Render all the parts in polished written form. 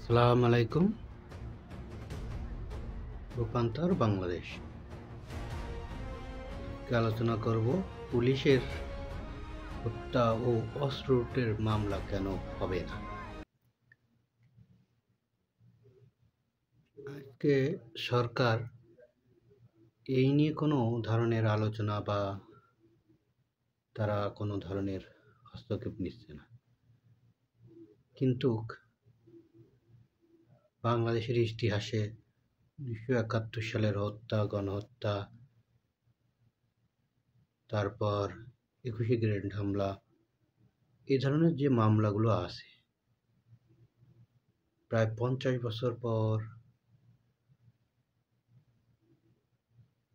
আসসালামু আলাইকুম। রূপান্তর বাংলাদেশ আলোচনা করব পুলিশের হত্যা ও অস্ত্র লুটের মামলা কেন হবে না। আজকে সরকার এই নিয়ে কোনো ধরনের আলোচনা বা তারা কোনো ধরনের হস্তক্ষেপ নিচ্ছে না, কিন্তু বাংলাদেশের ইতিহাসে 1971 সালের হত্যা, গণহত্যা, তারপর 21শে গ্রেনেড হামলা, এই ধরনের যে মামলাগুলো আছে, প্রায় 50 বছর পর,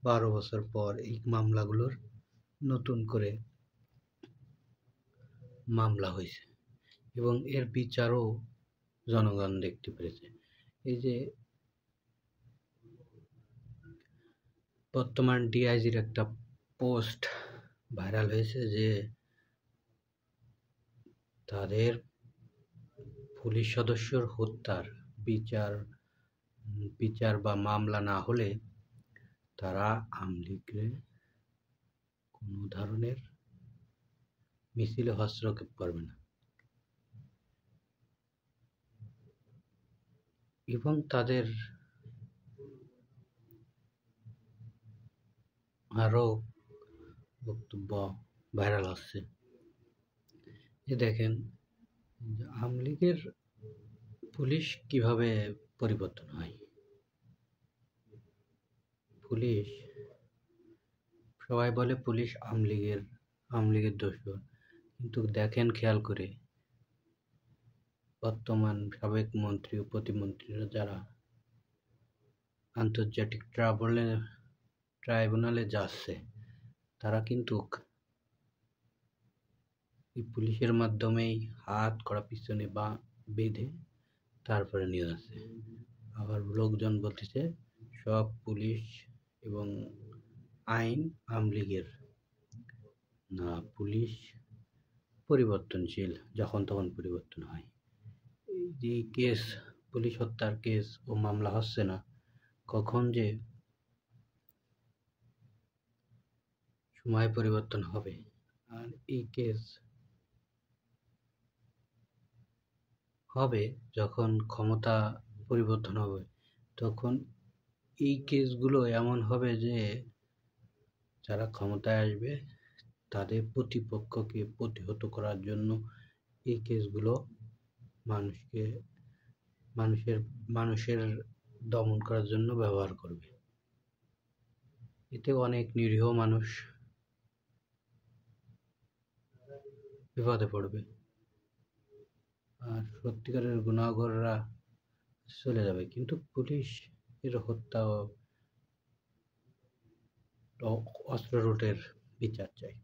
12 বছর পর এই মামলাগুলোর নতুন করে মামলা হয়েছে এবং এর বিচারও জনগণ দেখতে পেরেছে। এই যে বর্তমান ডিআইজির একটা পোস্ট ভাইরাল হয়েছে যে তাদের পুলিশ সদস্যর হত্যার বিচার বা মামলা না হলে তারা আওয়ামী লীগের কোনো ধরনের মিছিলে হস্তক্ষেপ করবে না এবং তাদের আরো বক্তব্য ভাইরাল হচ্ছে। যে দেখেন, আওয়ামী লীগের পুলিশ কিভাবে পরিবর্তন হয়। পুলিশ, সবাই বলে পুলিশ আওয়ামী লীগের দোসর, কিন্তু দেখেন খেয়াল করে বর্তমান সাবেক মন্ত্রী ও প্রতিমন্ত্রীরা যারা আন্তর্জাতিক ট্রাইব্যুনালে যাচ্ছে, তারা কিন্তু এই পুলিশের মাধ্যমেই হাত করা পিছনে বা বেঁধে তারপরে নিয়ে আসছে। আবার লোকজন বলতেছে সব পুলিশ এবং আইন আওয়ামী লীগের না, পুলিশ পরিবর্তনশীল, যখন তখন পরিবর্তন হয়। এই যে কেস, পুলিশ হত্যার কেস ও মামলা হচ্ছে না, কখন যে সময় পরিবর্তন হবে আর এই কেস হবে যখন ক্ষমতা পরিবর্তন হবে, তখন এই কেসগুলো এমন হবে যে যারা ক্ষমতায় আসবে তাদের প্রতিপক্ষকে প্রতিহত করার জন্য এই কেসগুলো মানুষের দমন করার জন্য ব্যবহার করবে। এতে অনেক নিরীহ মানুষ বিপদে পড়বে আর সত্যিকারের গুনাহগাররা চলে যাবে। কিন্তু পুলিশ এর হত্যা ও অস্ত্র লুটের বিচার চাই।